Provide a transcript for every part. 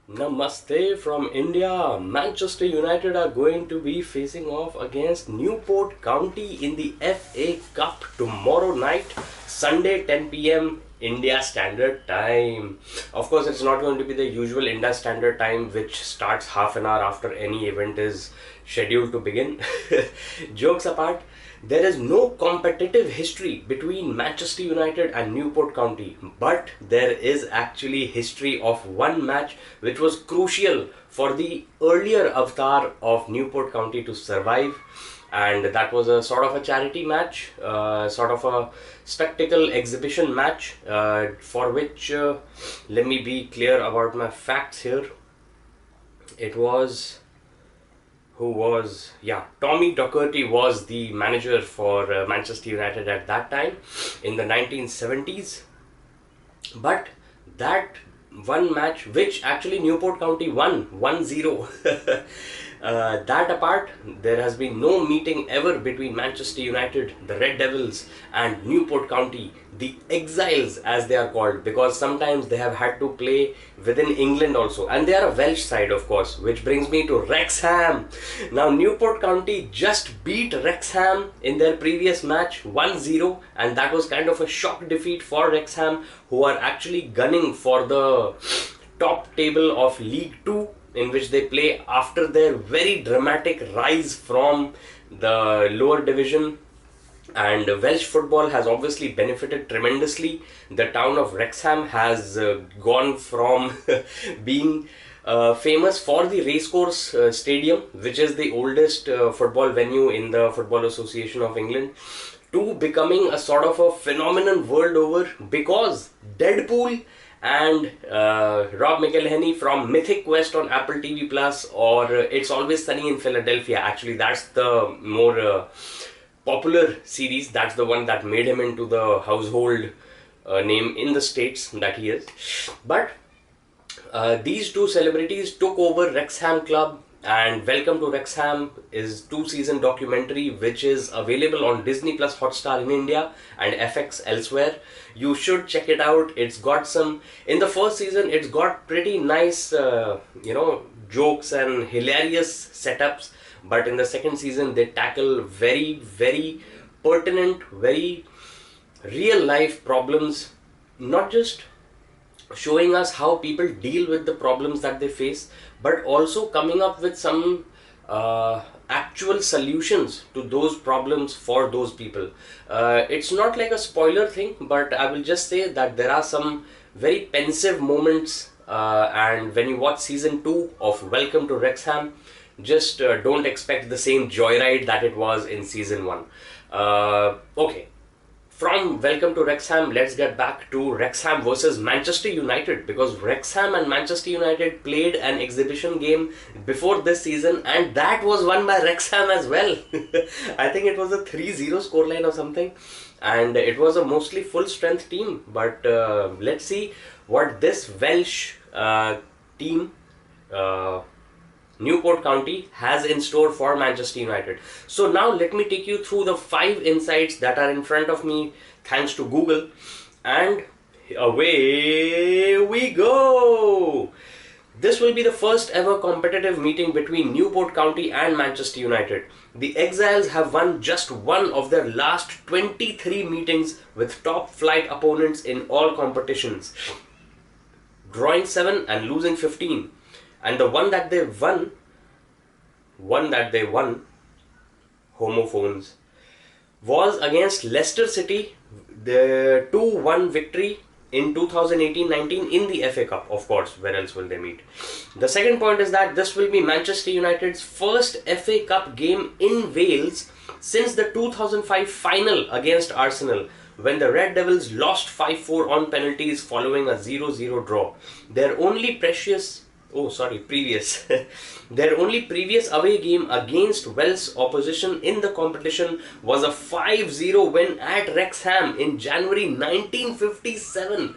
Namaste from India. Manchester United are going to be facing off against Newport County in the FA Cup tomorrow night, Sunday 10 p.m. India Standard Time. Of course, it's not going to be the usual India Standard Time, which starts half an hour after any event is scheduled to begin. Jokes apart, there is no competitive history between Manchester United and Newport County, but there is actually history of one match which was crucial for the earlier avatar of Newport County to survive, and that was a sort of a charity match, sort of a spectacle exhibition match, for which let me be clear about my facts here. It was Tommy Docherty was the manager for Manchester United at that time in the 1970s. But that one match, which actually Newport County won 1-0, that apart, there has been no meeting ever between Manchester United, the Red Devils, and Newport County, the Exiles as they are called, because sometimes they have had to play within England also, and they are a Welsh side, of course, which brings me to Wrexham. Now Newport County just beat Wrexham in their previous match 1-0, and that was kind of a shock defeat for Wrexham, who are actually gunning for the top table of League 2, in which they play after their very dramatic rise from the lower division. And Welsh football has obviously benefited tremendously. The town of Wrexham has gone from being famous for the racecourse stadium, which is the oldest football venue in the Football Association of England, to becoming a sort of a phenomenon world over, because Deadpool and Rob McElhenney from Mythic Quest on Apple TV Plus, or It's Always Sunny in Philadelphia. Actually, that's the more popular series. That's the one that made him into the household name in the States that he is. But these two celebrities took over Wrexham Club, and Welcome to Wrexham is 2-season documentary which is available on Disney Plus Hotstar in India and FX elsewhere. You should check it out. It's got some, in the first season it's got pretty nice jokes and hilarious setups, but in the second season they tackle very pertinent, very real life problems, not just showing us how people deal with the problems that they face, but also coming up with some actual solutions to those problems for those people. It's not like a spoiler thing, but I will just say that there are some very pensive moments, and when you watch season 2 of Welcome to Wrexham, just don't expect the same joyride that it was in season 1. Okay. From Welcome to Wrexham, let's get back to Wrexham versus Manchester United, because Wrexham and Manchester United played an exhibition game before this season, and that was won by Wrexham as well. I think it was a 3-0 scoreline or something, and it was a mostly full strength team. But let's see what this Welsh team, Newport County, has in store for Manchester United. So now let me take you through the 5 insights that are in front of me thanks to Google, and away we go. This will be the first ever competitive meeting between Newport County and Manchester United. The Exiles have won just one of their last 23 meetings with top flight opponents in all competitions, drawing 7 and losing 15. And the one that they won, homophones, was against Leicester City, the 2-1 victory in 2018-19 in the FA Cup. Of course, where else will they meet? The second point is that this will be Manchester United's first FA Cup game in Wales since the 2005 final against Arsenal, when the Red Devils lost 5-4 on penalties following a 0-0 draw. Their only previous their only previous away game against Welsh opposition in the competition was a 5-0 win at Wrexham in January 1957.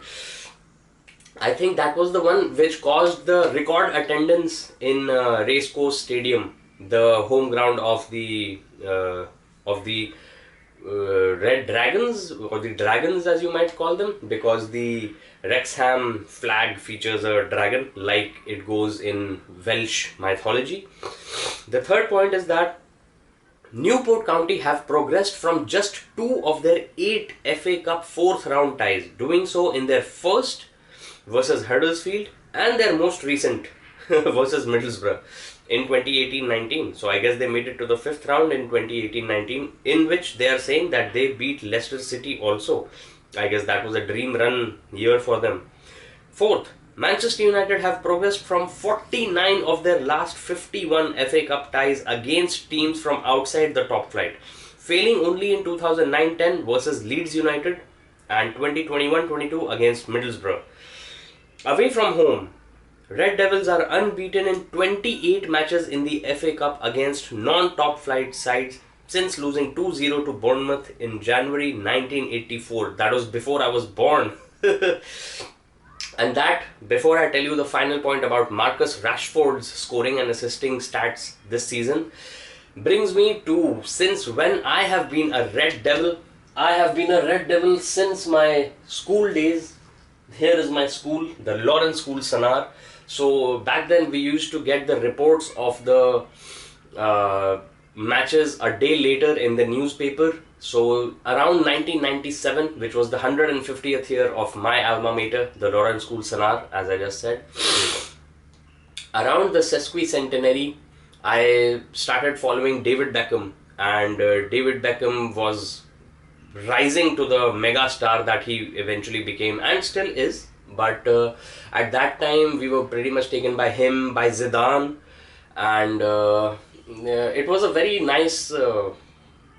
I think that was the one which caused the record attendance in Racecourse Stadium, the home ground of the Red Dragons, or the Dragons as you might call them, because the Wrexham flag features a dragon like it goes in Welsh mythology. The third point is that Newport County have progressed from just 2 of their 8 FA Cup 4th round ties, doing so in their first versus Huddersfield and their most recent versus Middlesbrough in 2018-19. So I guess they made it to the 5th round in 2018-19, in which they are saying that they beat Leicester City also. I guess that was a dream run year for them. Fourth, Manchester United have progressed from 49 of their last 51 FA Cup ties against teams from outside the top flight, failing only in 2009-10 versus Leeds United and 2021-22 against Middlesbrough. Away from home, Red Devils are unbeaten in 28 matches in the FA Cup against non-top flight sides since losing 2-0 to Bournemouth in January 1984. That was before I was born. And that, before I tell you the final point about Marcus Rashford's scoring and assisting stats this season, brings me to since when I have been a Red Devil. I have been a Red Devil since my school days. Here is my school, the Lawrence School, Sanar. So back then we used to get the reports of the matches a day later in the newspaper. So around 1997, which was the 150th year of my alma mater, the Lawrence School, Sanar, as I just said, around the sesquicentenary, I started following David Beckham, and David Beckham was rising to the mega star that he eventually became and still is. But at that time we were pretty much taken by him, by Zidane, and it was a very nice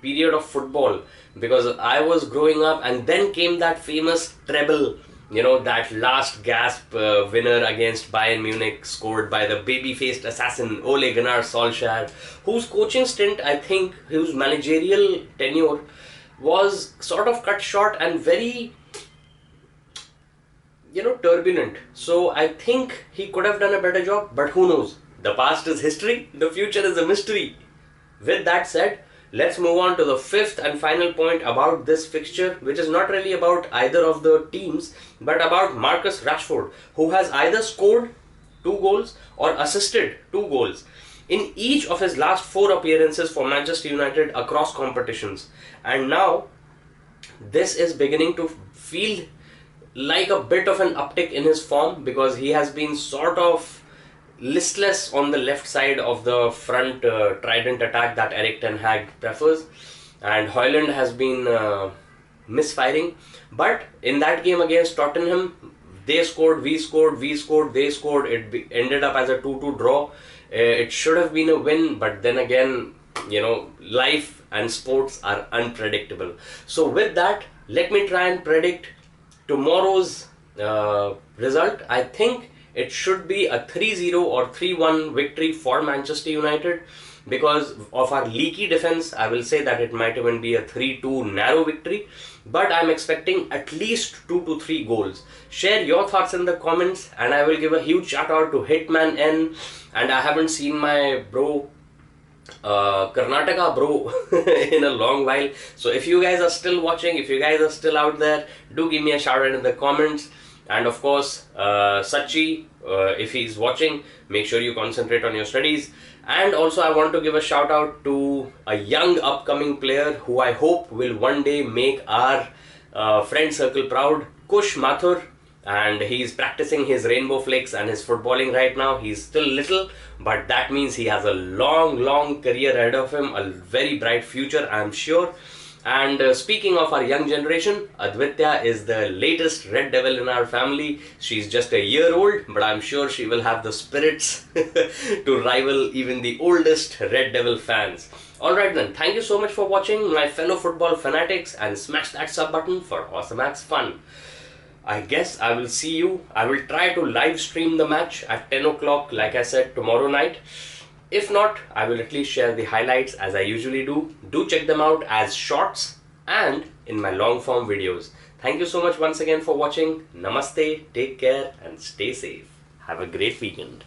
period of football, because I was growing up and then came that famous treble, you know, that last gasp winner against Bayern Munich, scored by the baby-faced assassin Ole Gunnar Solskjaer, whose coaching stint, I think, whose managerial tenure was sort of cut short and very, you know, turbulent. So I think he could have done a better job, but who knows? The past is history, the future is a mystery. With that said, let's move on to the fifth and final point about this fixture, which is not really about either of the teams, but about Marcus Rashford, who has either scored 2 goals or assisted 2 goals in each of his last 4 appearances for Manchester United across competitions. And now, this is beginning to feel like a bit of an uptick in his form, because he has been sort of listless on the left side of the front trident attack that Erik ten Hag prefers, and Højlund has been misfiring. But in that game against Tottenham, they scored, we scored, we scored, they scored. It ended up as a 2-2 draw. It should have been a win, but then again, you know, life and sports are unpredictable. So with that, let me try and predict tomorrow's result. I think it should be a 3-0 or 3-1 victory for Manchester United. Because of our leaky defense, I will say that it might even be a 3-2 narrow victory. But I'm expecting at least 2 to 3 goals. Share your thoughts in the comments, and I will give a huge shout out to Hitman N. And I haven't seen my bro, Karnataka bro in a long while. So if you guys are still watching, if you guys are still out there, do give me a shout out in the comments. And of course, Sachi, if he's watching, make sure you concentrate on your studies. And also I want to give a shout out to a young upcoming player who I hope will one day make our friend circle proud, Kush Mathur. And he's practicing his rainbow flicks and his footballing right now. He's still little, but that means he has a long career ahead of him, a very bright future, I'm sure. And speaking of our young generation, Advitya is the latest Red Devil in our family. She's just a year old, but I'm sure she will have the spirits to rival even the oldest Red Devil fans. Alright then, thank you so much for watching, my fellow football fanatics, and smash that sub button for awesome Max fun. I guess I will see you. I will try to live stream the match at 10 o'clock, like I said, tomorrow night. If not, I will at least share the highlights as I usually do. Do check them out as shorts and in my long form videos. Thank you so much once again for watching. Namaste, take care and stay safe. Have a great weekend.